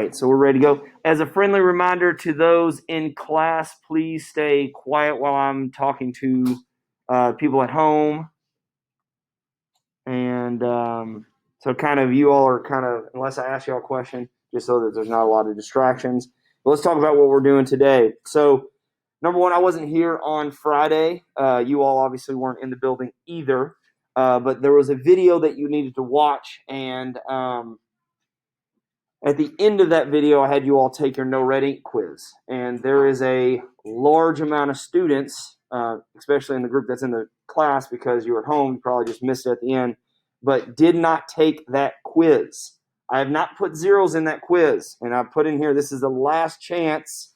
right, so we're ready to go. As a friendly reminder to those in class, please stay quiet while I'm talking to people at home. And so kind of you all are kind of, unless I ask you all a question, just so that there's not a lot of distractions. But let's talk about what we're doing today. So number one, I wasn't here on Friday. You all obviously weren't in the building either. But there was a video that you needed to watch, and at the end of that video, I had you all take your No Red Ink quiz. And there is a large amount of students, especially in the group that's in the class because you were at home, you probably just missed it at the end, but did not take that quiz. I have not put zeros in that quiz, and I've put in here, this is the last chance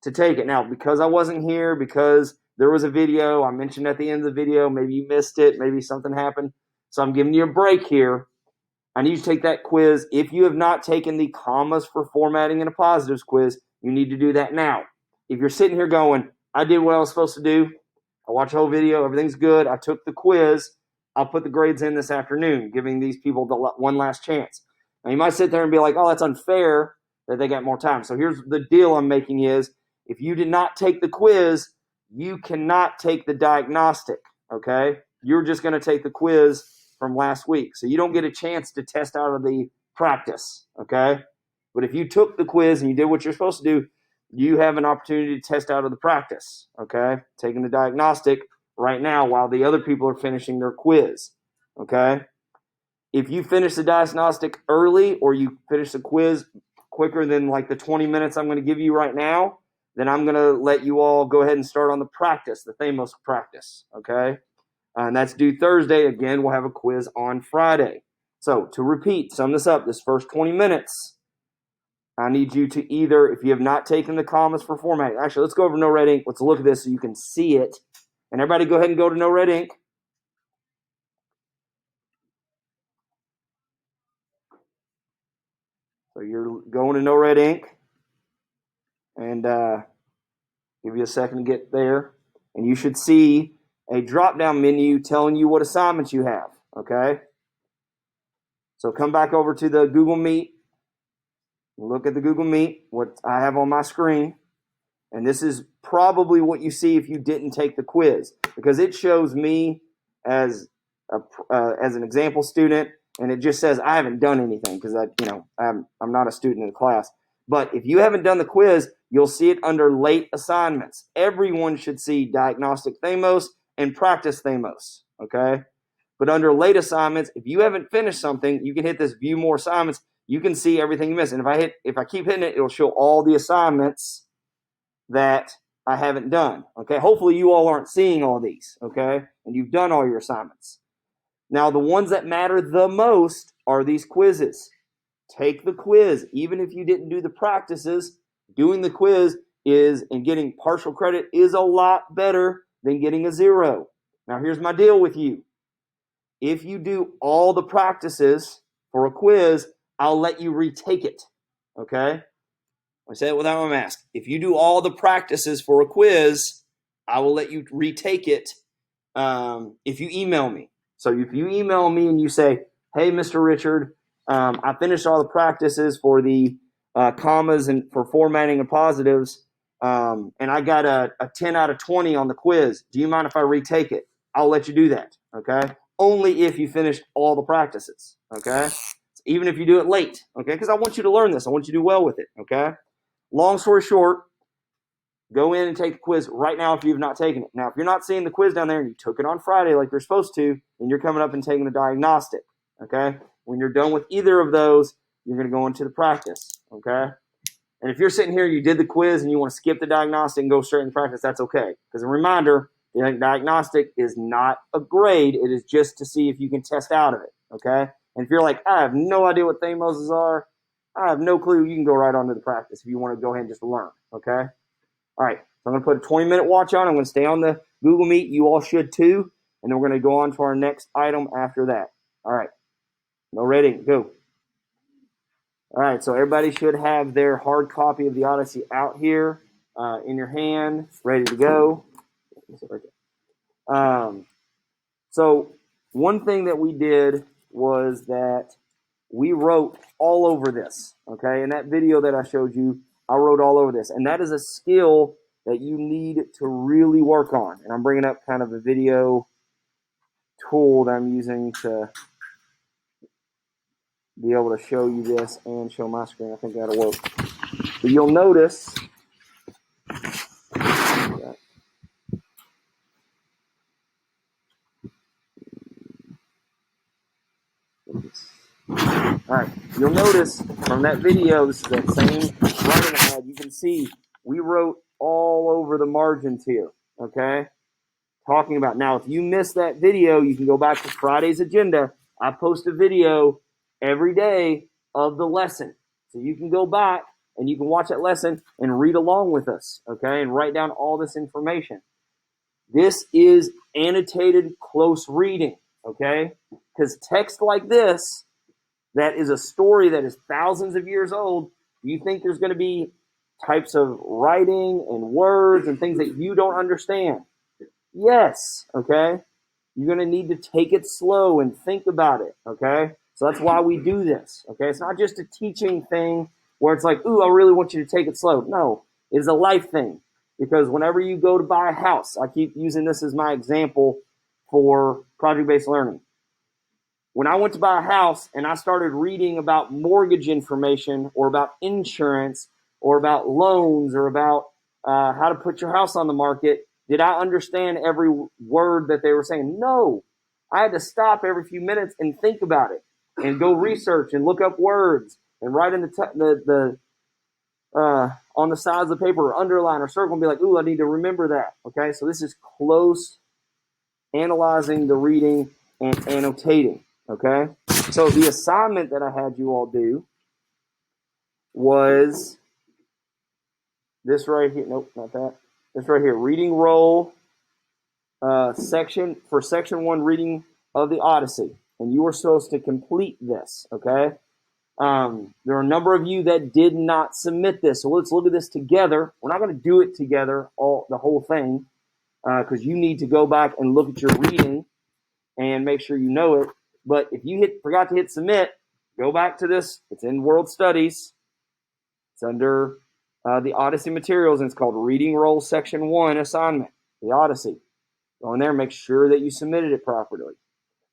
to take it. Now, because I wasn't here, because there was a video, I mentioned at the end of the video, maybe you missed it, maybe something happened, so I'm giving you a break here. I need you to take that quiz. If you have not taken the commas for formatting and a positives quiz, you need to do that now. If you're sitting here going, I did what I was supposed to do, I watched the whole video, everything's good, I took the quiz, I'll put the grades in this afternoon, giving these people the one last chance. Now, you might sit there and be like, oh, that's unfair that they got more time. So here's the deal I'm making is, if you did not take the quiz, you cannot take the diagnostic, okay? You're just going to take the quiz from last week. So you don't get a chance to test out of the practice, okay? But if you took the quiz and you did what you're supposed to do, you have an opportunity to test out of the practice, okay? Taking the diagnostic right now while the other people are finishing their quiz, okay? If you finish the diagnostic early or you finish the quiz quicker than like the 20 minutes I'm going to give you right now, then I'm going to let you all go ahead and start on the practice, the Thamos practice, okay? And that's due Thursday. Again, we'll have a quiz on Friday. So to repeat, sum this up, this first 20 minutes, I need you to either, if you have not taken the commas for formatting, actually, let's go over No Red Ink. Let's look at this so you can see it. And everybody go ahead and go to No Red Ink. So you're going to No Red Ink. And give you a second to get there. And you should see a drop-down menu telling you what assignments you have, okay? So come back over to the Google Meet. Look at the Google Meet, what I have on my screen. And this is probably what you see if you didn't take the quiz, because it shows me as an example student, and it just says I haven't done anything because I'm not a student in the class. But if you haven't done the quiz, you'll see it under late assignments. Everyone should see diagnostic Thamos and practice Thamos, okay? But under late assignments, if you haven't finished something, you can hit this view more assignments. You can see everything you missed. And if I keep hitting it, it'll show all the assignments that I haven't done, okay? Hopefully you all aren't seeing all these, okay? And you've done all your assignments. Now, the ones that matter the most are these quizzes. Take the quiz. Even if you didn't do the practices, doing the quiz and getting partial credit is a lot better than getting a 0. Now, here's my deal with you. If you do all the practices for a quiz, I'll let you retake it, okay? I say it without my mask. If you do all the practices for a quiz, I will let you retake it if you email me. So if you email me and you say, hey, Mr. Richard, I finished all the practices for the commas and for formatting and positives, and I got a 10 out of 20 on the quiz. Do you mind if I retake it? I'll let you do that, okay? Only if you finish all the practices, okay? Even if you do it late, okay? Because I want you to learn this. I want you to do well with it, okay? Long story short, go in and take the quiz right now if you've not taken it. Now, if you're not seeing the quiz down there and you took it on Friday like you're supposed to, then you're coming up and taking the diagnostic, okay? When you're done with either of those, you're going to go into the practice, okay? And if you're sitting here, you did the quiz and you want to skip the diagnostic and go straight into practice, that's okay. Because a reminder, the diagnostic is not a grade. It is just to see if you can test out of it, okay? And if you're like, I have no idea what Thamoses are, I have no clue, you can go right on to the practice if you want to go ahead and just learn, okay? All right, so I'm going to put a 20-minute watch on. I'm going to stay on the Google Meet. You all should too. And then we're going to go on to our next item after that. All right, No Red Ink, go. All right, so everybody should have their hard copy of the Odyssey out here in your hand, ready to go. So one thing that we did was that we wrote all over this, okay? In that video that I showed you, I wrote all over this. And that is a skill that you need to really work on. And I'm bringing up kind of a video tool that I'm using to be able to show you this and show my screen. I think that'll work. But you'll notice all right, you'll notice from that video, this is that same writing I had, you can see we wrote all over the margins here, okay? Talking about, now if you missed that video, you can go back to Friday's agenda. I post a video every day of the lesson. So you can go back and you can watch that lesson and read along with us, okay? And write down all this information. This is annotated close reading, okay? Because text like this, that is a story that is thousands of years old, do you think there's going to be types of writing and words and things that you don't understand? Yes, okay? You're going to need to take it slow and think about it, okay? So that's why we do this, okay? It's not just a teaching thing where it's like, ooh, I really want you to take it slow. No, it is a life thing. Because whenever you go to buy a house, I keep using this as my example for project-based learning. When I went to buy a house and I started reading about mortgage information or about insurance or about loans or about how to put your house on the market, did I understand every word that they were saying? No. I had to stop every few minutes and think about it and go research and look up words and write in on the sides of the paper or underline or circle and be like, ooh, I need to remember that. Okay, so this is close analyzing the reading and annotating. Okay, so the assignment that I had you all do was this right here. Nope, not that. This right here. Reading roll section for section 1, reading of the Odyssey. And you were supposed to complete this, okay? There are a number of you that did not submit this. So let's look at this together. We're not going to do it together, the whole thing, because you need to go back and look at your reading and make sure you know it. But if you forgot to hit submit, go back to this. It's in World Studies. It's under the Odyssey materials, and it's called Reading Roll Section 1 Assignment, the Odyssey. Go in there and make sure that you submitted it properly.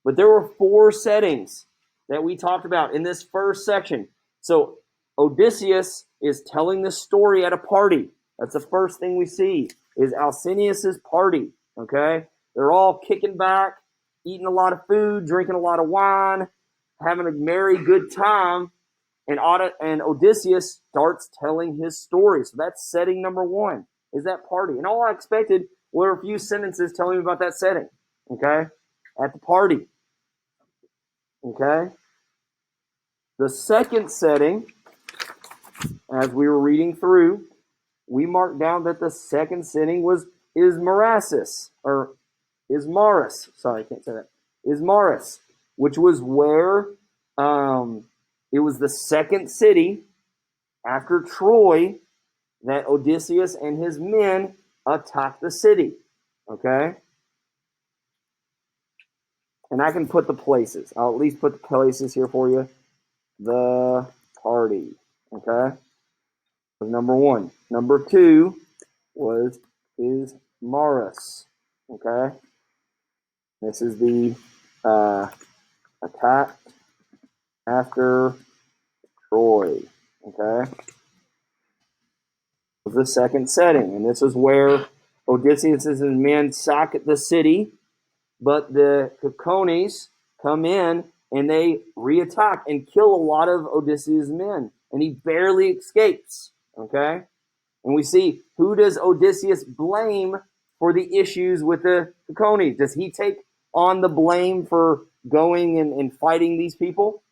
But there were 4 settings that we talked about in this first section. So Odysseus is telling this story at a party. That's the first thing we see, is Alcinius's party, okay? They're all kicking back, eating a lot of food, drinking a lot of wine, having a merry good time, and Odysseus starts telling his story. So that's setting number 1, is that party. And all I expected were a few sentences telling me about that setting, okay, at the party, okay? The second setting, as we were reading through, we marked down that the second setting was Ismaris, sorry, I can't say that, Ismaris, which was where it was the second city after Troy that Odysseus and his men attacked the city, okay? And I can put the places. I'll at least put the places here for you. The party, okay? Was number 1. Number 2 was Ismaris, okay? This is the attack after Troy, okay? Was the second setting, and this is where Odysseus and his men sack the city, but the Cacones come in and they reattack and kill a lot of Odysseus' men, and he barely escapes, okay? And we see, who does Odysseus blame for the issues with the Cacones? Does he take on the blame for going and fighting these people?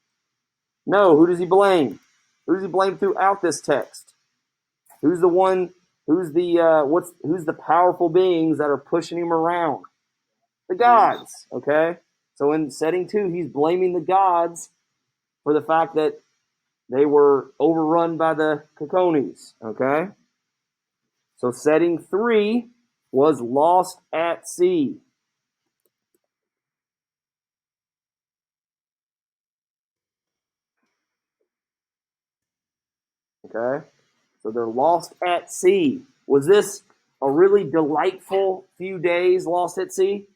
No, who does he blame? Who does he blame throughout this text? Who's the one, who's the powerful beings that are pushing him around? The gods, okay? So in setting 2, he's blaming the gods for the fact that they were overrun by the Cacones, okay? So setting 3 was lost at sea. Okay? So they're lost at sea. Was this a really delightful few days lost at sea?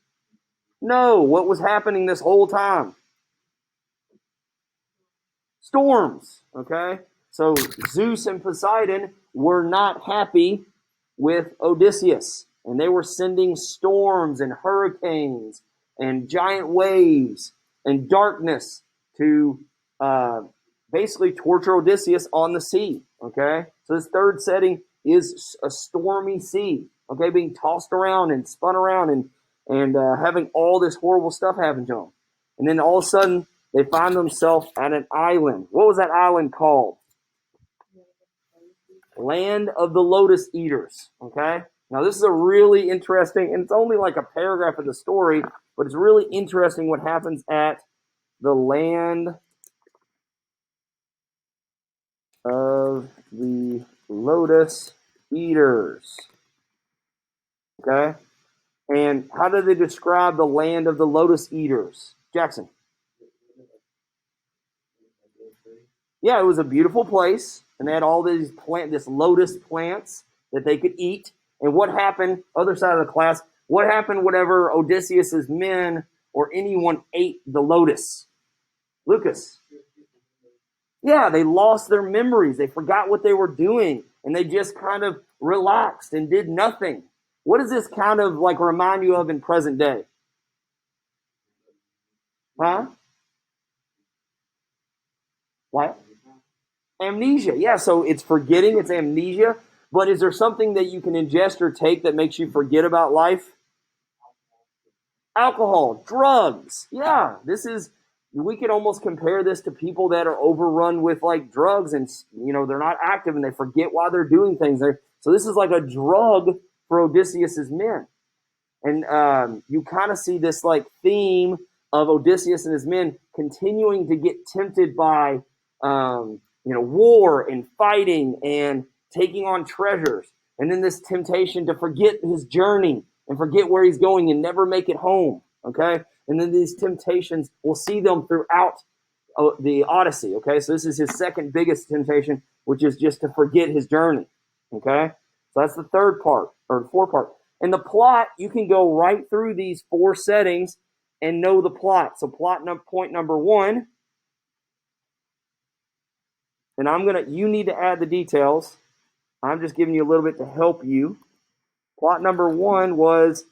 No. What was happening this whole time? Storms. Okay? So Zeus and Poseidon were not happy with Odysseus, and they were sending storms and hurricanes and giant waves and darkness to basically torture Odysseus on the sea. Okay, so this third setting is a stormy sea. Okay, being tossed around and spun around and having all this horrible stuff happen to them, and then all of a sudden they find themselves at an island. What was that island called? Land of the Lotus Eaters. Okay? Now, this is a really interesting, and it's only like a paragraph of the story, but it's really interesting what happens at the Land of the Lotus Eaters. Okay? And how do they describe the Land of the Lotus Eaters? Jackson. Yeah, it was a beautiful place, and they had all these this lotus plants that they could eat. And what happened? Other side of the class. What happened whenever Odysseus's men or anyone ate the lotus? Lucas. Yeah, they lost their memories. They forgot what they were doing, and they just kind of relaxed and did nothing. What does this kind of like remind you of in present day? Huh? What? Amnesia. Yeah, so it's forgetting, it's amnesia. But is there something that you can ingest or take that makes you forget about life? Alcohol, drugs. Yeah, this is, we could almost compare this to people that are overrun with like drugs and, they're not active and they forget why they're doing things. So this is like a drug for Odysseus's men. And you kind of see this like theme of Odysseus and his men continuing to get tempted by war and fighting and taking on treasures, and then this temptation to forget his journey and forget where he's going and never make it home. Okay, and then these temptations, we'll see them throughout the Odyssey. Okay, so this is his second biggest temptation, which is just to forget his journey. Okay, so that's the third part or the fourth part. And the plot, you can go right through these four settings and know the plot. So point number one, and you need to add the details. I'm just giving you a little bit to help you. Plot number one was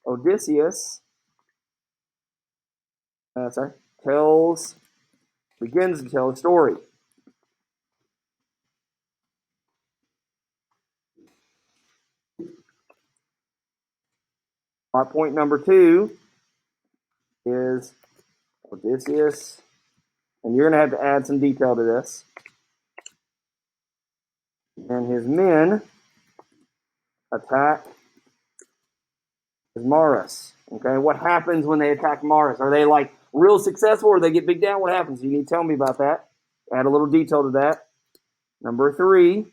Odysseus, begins to tell a story. Plot point number two is Odysseus, and you're going to have to add some detail to this, and his men attack Maris. Okay, what happens when they attack Maris? Are they like real successful or they get big down? What happens? You need to tell me about that. Add a little detail to that. Number three,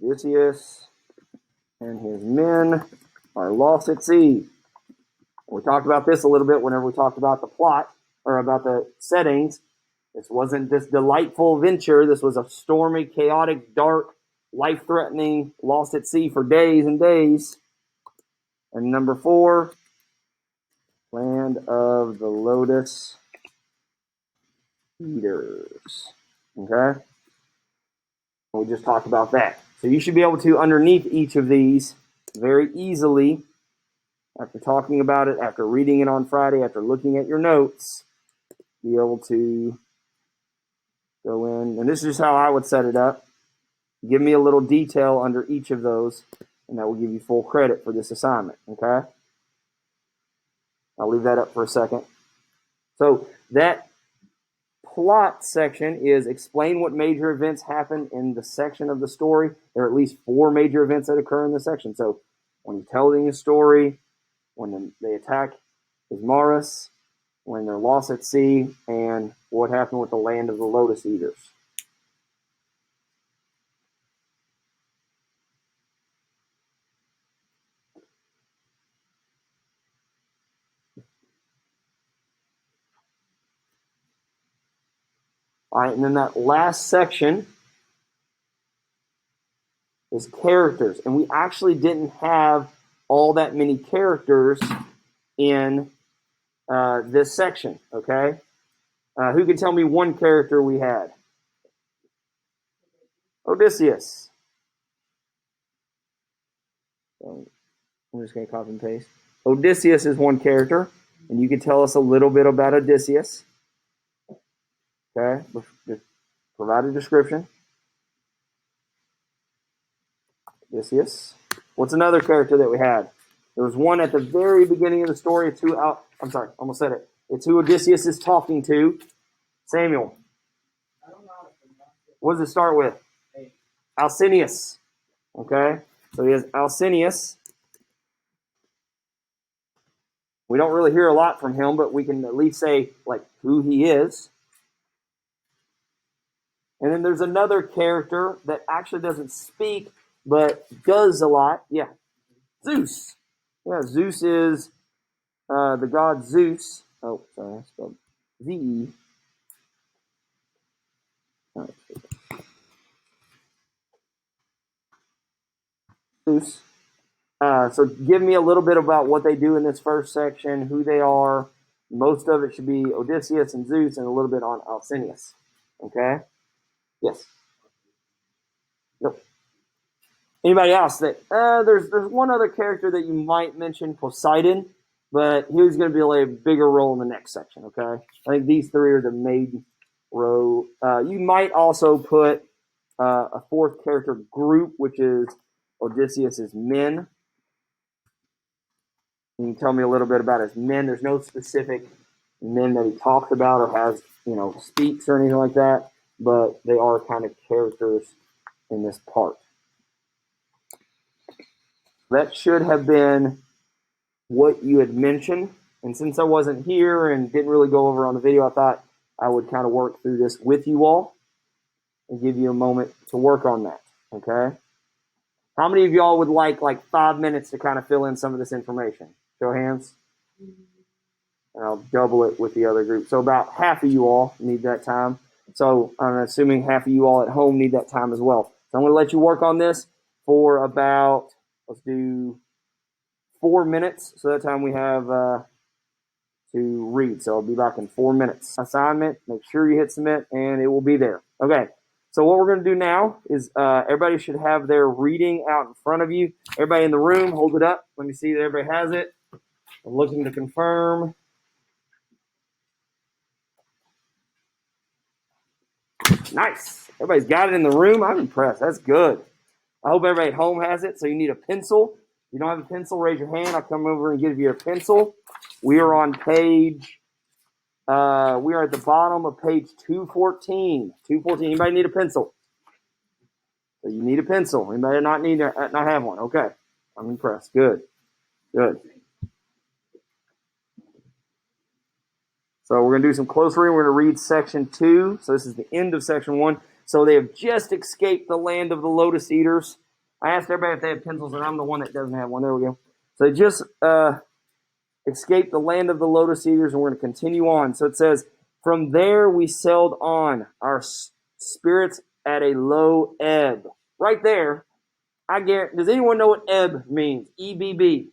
Odysseus and his men are lost at sea. We talked about this a little bit whenever we talked about the plot or about the settings. This wasn't this delightful venture. This was a stormy, chaotic, dark, life-threatening, lost at sea for days and days. And number four, Land of the Lotus Eaters. Okay? We just talked about that. So you should be able to, underneath each of these, very easily, after talking about it, after reading it on Friday, after looking at your notes, be able to go in. And this is just how I would set it up. Give me a little detail under each of those, and that will give you full credit for this assignment. Okay? I'll leave that up for a second. So that plot section is explain what major events happen in the section of the story. There are at least four major events that occur in the section. So when you're telling a story, when they attack Ismarus, when they're lost at sea, and what happened with the Land of the Lotus Eaters. All right, and then that last section is characters. And we actually didn't have all that many characters in this section, okay? Who can tell me one character we had? Odysseus. So I'm just going to copy and paste. Odysseus is one character, and you can tell us a little bit about Odysseus. Okay, just provide a description. Odysseus. What's another character that we had? There was one at the very beginning of the story. It's who I'm sorry, almost said it. It's who Odysseus is talking to. Samuel. What does it start with? Alcinous. Okay, so he has Alcinous. We don't really hear a lot from him, but we can at least say like who he is. And then there's another character that actually doesn't speak, but does a lot. Yeah, Zeus. Yeah, Zeus is the god Zeus. Oh, sorry, I spelled Z-E. Zeus. So give me a little bit about what they do in this first section, who they are. Most of it should be Odysseus and Zeus, and a little bit on Alcinous. Okay? Yes. Nope. Anybody else? That there's one other character that you might mention, Poseidon, but he's going to play a bigger role in the next section. Okay? I think these three are the main row. You might also put a fourth character group, which is Odysseus's men. Can you tell me a little bit about his men? There's no specific men that he talks about or has, speaks or anything like that, but they are kind of characters in this part. That should have been what you had mentioned. And since I wasn't here and didn't really go over on the video, I thought I would kind of work through this with you all and give you a moment to work on that. Okay? How many of y'all would like 5 minutes to kind of fill in some of this information? Show of hands. And I'll double it with the other group. So about half of you all need that time. So I'm assuming half of you all at home need that time as well. So I'm going to let you work on this for about, let's do 4 minutes. So that time we have to read. So I'll be back in 4 minutes. Assignment, make sure you hit submit, and it will be there. Okay. So what we're going to do now is everybody should have their reading out in front of you. Everybody in the room, hold it up. Let me see that everybody has it. I'm looking to confirm. Nice. Everybody's got it in the room. I'm impressed. That's good. I hope everybody at home has it. So you need a pencil. If you don't have a pencil, raise your hand. I'll come over and give you a pencil. We are on page, we are at the bottom of page 214. 214. Anybody need a pencil? So you need a pencil. Anybody not have one? Okay. I'm impressed. Good. Good. So we're going to do some close reading. We're going to read section 2. So this is the end of section 1. So they have just escaped the land of the lotus eaters. I asked everybody if they have pencils, and I'm the one that doesn't have one. There we go. So they just escaped the land of the lotus eaters, and we're going to continue on. So it says, from there we sailed on, our spirits at a low ebb. Right there, I guarantee. Does anyone know what ebb means? E-B-B.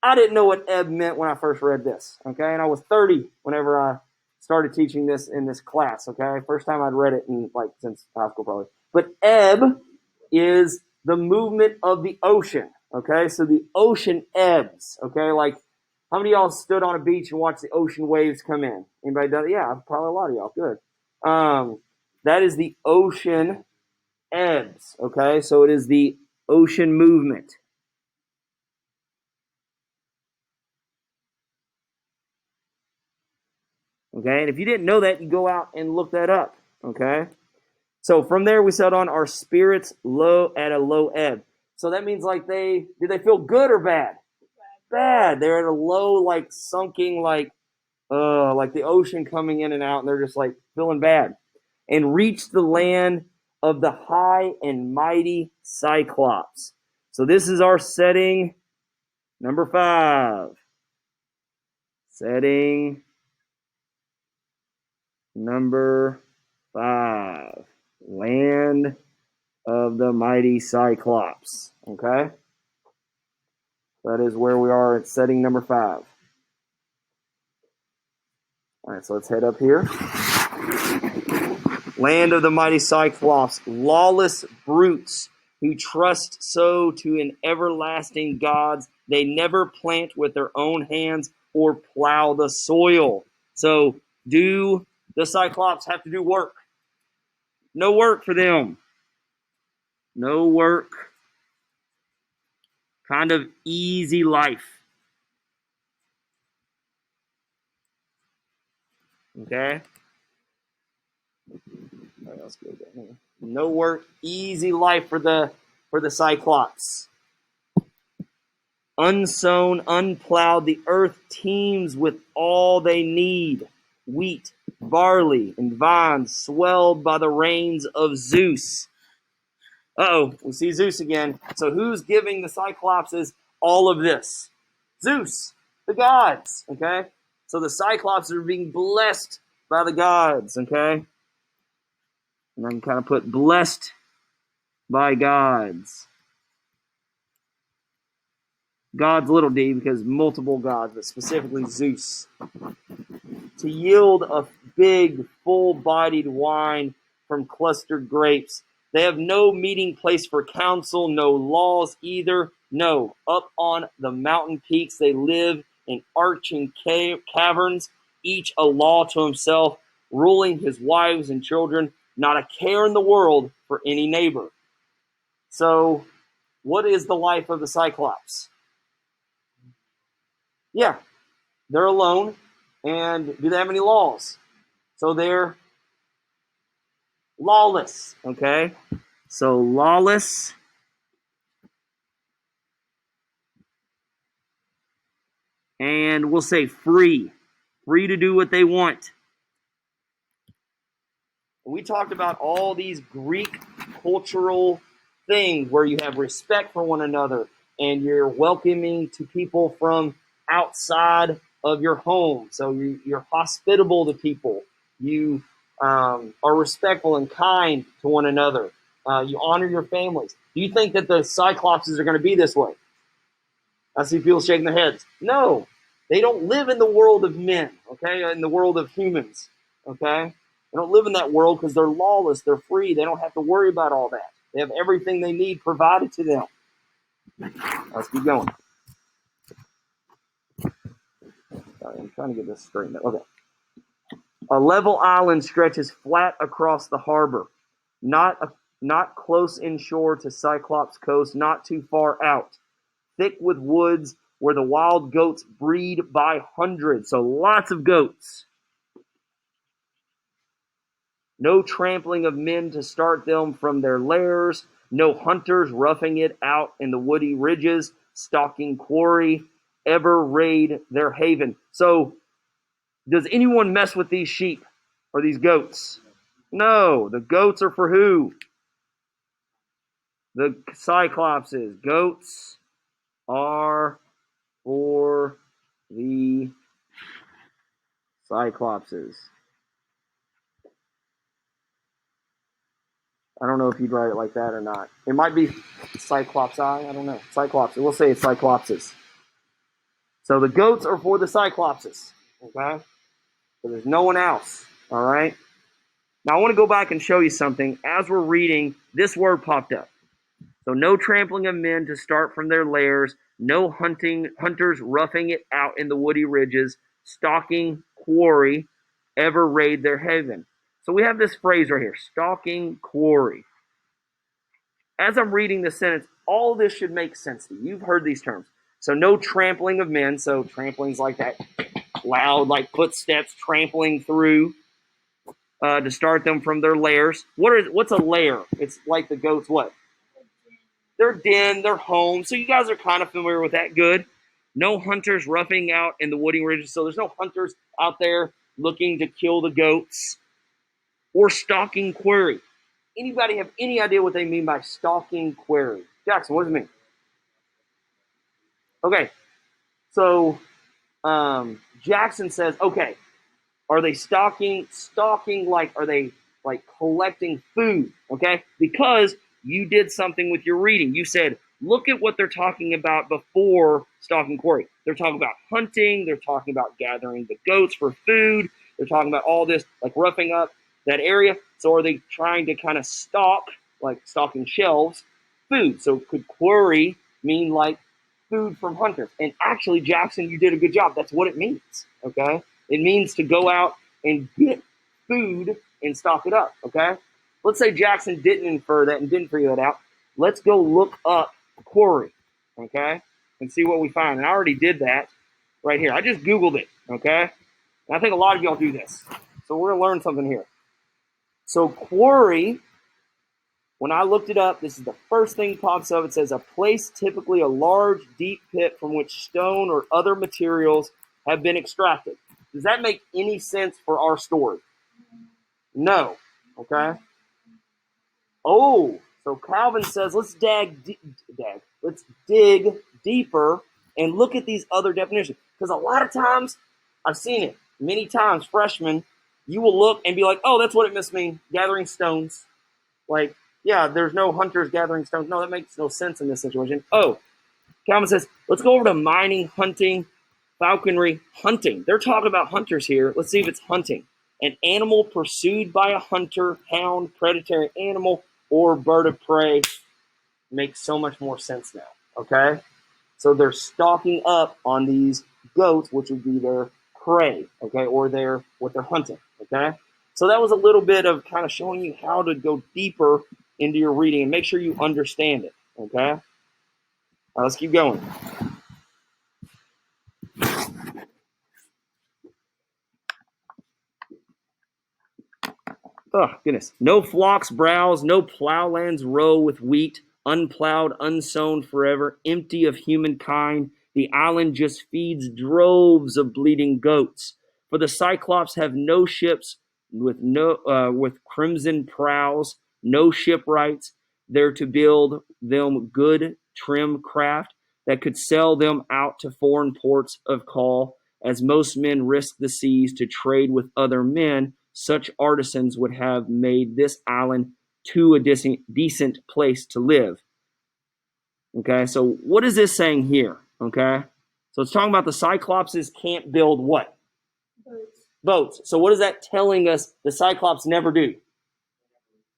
I didn't know what ebb meant when I first read this, okay? And I was 30 whenever I started teaching this in this class, okay? First time I'd read it in, since high school probably. But ebb is the movement of the ocean, okay? So the ocean ebbs, okay? Like, how many of y'all stood on a beach and watched the ocean waves come in? Anybody done it? Yeah, probably a lot of y'all. Good. That is the ocean ebbs, okay? So it is the ocean movement. Okay, and if you didn't know that, you go out and look that up. Okay, so from there we sailed on, our spirits low at a low ebb. So that means did they feel good or bad? Bad. They're at a low, sunken, like the ocean coming in and out, and they're just feeling bad. And reached the land of the high and mighty Cyclops. So this is our setting number 5. Setting Number 5. Land of the mighty Cyclops. Okay? That is where we are at setting number 5. All right, so let's head up here. Land of the mighty Cyclops, lawless brutes who trust so to an everlasting gods. They never plant with their own hands or plow the soil. So, do the Cyclops have to do work? No work for them. No work. Kind of easy life. Okay? All right, let's go down here. No work, easy life for the Cyclops. Unsown, unplowed, the earth teems with all they need. Wheat, barley, and vines swelled by the rains of Zeus. Uh-oh, we see Zeus again. So who's giving the Cyclopses all of this? Zeus, the gods, okay? So the Cyclops are being blessed by the gods, okay? And then kind of put blessed by gods. God's little d because multiple gods, but specifically Zeus. To yield a big, full-bodied wine from clustered grapes. They have no meeting place for council, no laws either. No, up on the mountain peaks they live in arching caverns, each a law to himself, ruling his wives and children, not a care in the world for any neighbor. So, what is the life of the Cyclops? Yeah, they're alone. And do they have any laws? So they're lawless, okay? So lawless. And we'll say free. Free to do what they want. We talked about all these Greek cultural things where you have respect for one another and you're welcoming to people from outside of your home. So you're hospitable to people. You are respectful and kind to one another. You honor your families. Do you think that the Cyclopses are going to be this way? I see people shaking their heads. No, they don't live in the world of men, okay, in the world of humans, okay? They don't live in that world because they're lawless, they're free, they don't have to worry about all that. They have everything they need provided to them. Let's keep going. Sorry, I'm trying to get this straightened out. Okay. A level island stretches flat across the harbor, not close inshore to Cyclops Coast, not too far out. Thick with woods where the wild goats breed by hundreds. So lots of goats. No trampling of men to start them from their lairs. No hunters roughing it out in the woody ridges, stalking quarry, ever raid their haven. So does anyone mess with these sheep or these goats? No. The goats are for who? The Cyclopses. Goats are for the Cyclopses. I don't know if you'd write it like that or not. It might be Cyclops I don't know. Cyclops. We'll say it's Cyclopses. So the goats are for the Cyclopses. Okay? So there's no one else. All right? Now I want to go back and show you something. As we're reading, this word popped up. So no trampling of men to start from their lairs, no hunters roughing it out in the woody ridges, stalking quarry, ever raid their haven. So we have this phrase right here, stalking quarry. As I'm reading this sentence, all this should make sense to you. You've heard these terms. So no trampling of men. So trampling's like that loud, like footsteps trampling through to start them from their lairs. What's a lair? It's like the goats. What? Their den, their home. So you guys are kind of familiar with that. Good. No hunters roughing out in the woody ridges. So there's no hunters out there looking to kill the goats or stalking quarry. Anybody have any idea what they mean by stalking quarry? Jackson, what does it mean? Okay, so Jackson says, okay, Are they stalking like, are they like collecting food? Okay, because you did something with your reading. You said, look at what they're talking about before stalking quarry. They're talking about hunting. They're talking about gathering the goats for food. They're talking about all this, like roughing up that area. So are they trying to kind of stalk, like stalking shelves, food? So could quarry mean like food from hunters? And actually, Jackson, you did a good job. That's what it means. Okay, it means to go out and get food and stock it up. Okay, let's say Jackson didn't infer that and didn't figure that out. Let's go look up quarry. Okay, and see what we find. And I already did that right here. I just Googled it. Okay, and I think a lot of y'all do this. So we're gonna learn something here. So quarry, when I looked it up, this is the first thing pops up. It says a place, typically a large, deep pit from which stone or other materials have been extracted. Does that make any sense for our story? No. Okay. Oh, so Calvin says let's dig deeper and look at these other definitions. Because a lot of times, I've seen it many times, freshmen, you will look and be like, oh, that's what it must mean, gathering stones. Like, yeah, there's no hunters gathering stones. No, that makes no sense in this situation. Oh, Calvin says, let's go over to mining, hunting, falconry, hunting. They're talking about hunters here. Let's see if it's hunting. An animal pursued by a hunter, hound, predatory animal, or bird of prey makes so much more sense now. Okay? So they're stalking up on these goats, which would be their prey, okay, or what they're hunting. Okay? So that was a little bit of kind of showing you how to go deeper into your reading and make sure you understand it. Okay? All right, let's keep going. Oh, goodness. No flocks browse, no plowlands row with wheat, unplowed, unsown forever, empty of humankind. The island just feeds droves of bleeding goats. For the Cyclops have no ships with crimson prows, no shipwrights. They're to build them good, trim craft that could sell them out to foreign ports of call. As most men risk the seas to trade with other men, such artisans would have made this island to a decent place to live. Okay, so what is this saying here? Okay, so it's talking about the Cyclopses can't build what? Boats. So what is that telling us the Cyclops never do?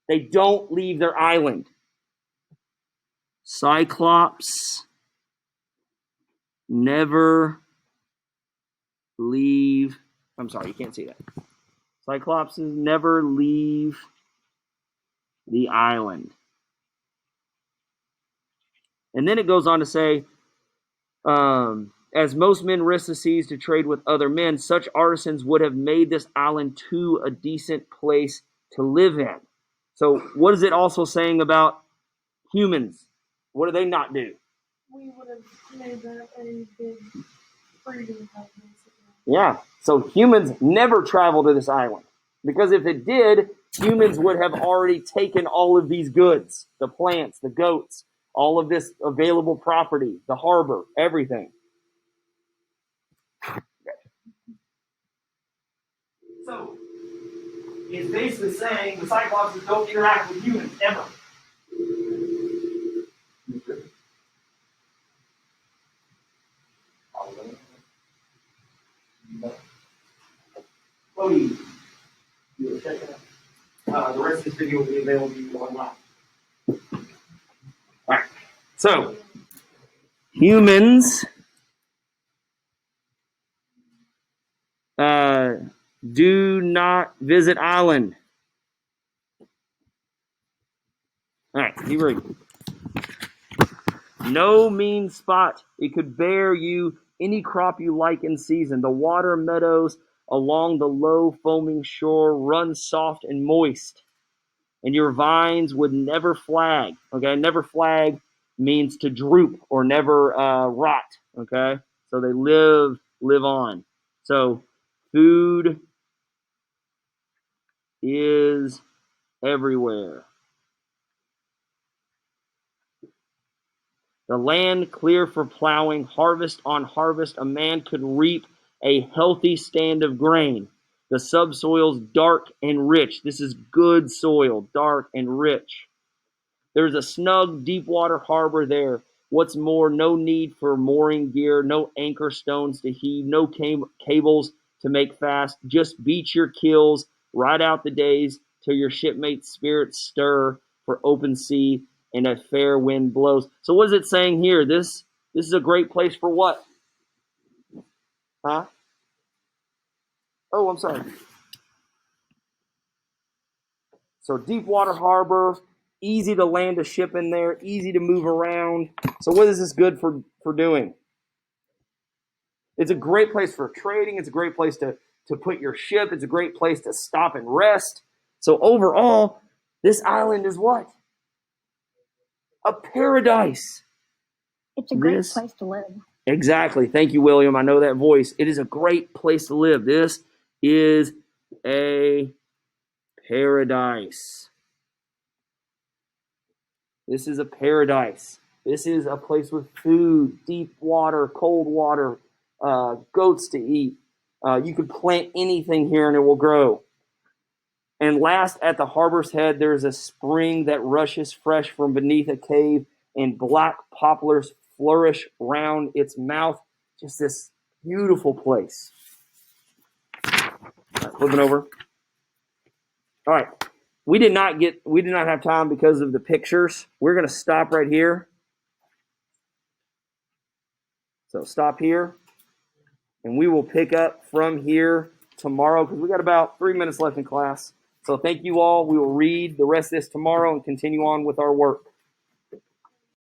They don't leave their island. Cyclops never leave. I'm sorry, you can't see that. Cyclopses never leave the island. And then it goes on to say, as most men risk the seas to trade with other men, such artisans would have made this island to a decent place to live in. So what is it also saying about humans? What do they not do? We would have made that a big breeding hub, basically. Yeah, so humans never travel to this island. Because if it did, humans would have already taken all of these goods, the plants, the goats, all of this available property, the harbor, everything. So, it's basically saying the Cyclopses don't interact with humans ever. Cody, you were checking out. The rest of this video will be available to you online. All right. So, humans do not visit island. All right, keep reading. No mean spot. It could bear you any crop you like in season. The water meadows along the low foaming shore run soft and moist, and your vines would never flag. Okay, never flag means to droop or never rot. Okay, so they live on. So food is everywhere. The land clear for plowing, harvest on harvest, a man could reap a healthy stand of grain. The subsoil's dark and rich. This is good soil, dark and rich. There's a snug, deep water harbor there. What's more, no need for mooring gear, no anchor stones to heave, no cables to make fast. Just beach your keels, ride out the days till your shipmates' spirits stir for open sea and a fair wind blows. So what is it saying here? This is a great place for what? Huh? Oh, I'm sorry. So deep water harbor, easy to land a ship in there, easy to move around. So what is this good for doing? It's a great place for trading. It's a great place to put your ship. It's a great place to stop and rest. So overall, this island is what? A paradise. It's a great place to live. Exactly. Thank you, William. I know that voice. It is a great place to live. This is a paradise. This is a paradise. This is a place with food, deep water, cold water, goats to eat. You can plant anything here and it will grow. And last, at the harbor's head, there's a spring that rushes fresh from beneath a cave, and black poplars flourish round its mouth. Just this beautiful place. All right, flipping over. All right. We did not have time because of the pictures. We're going to stop right here. So stop here. And we will pick up from here tomorrow because we got about 3 minutes left in class. So thank you all. We will read the rest of this tomorrow and continue on with our work.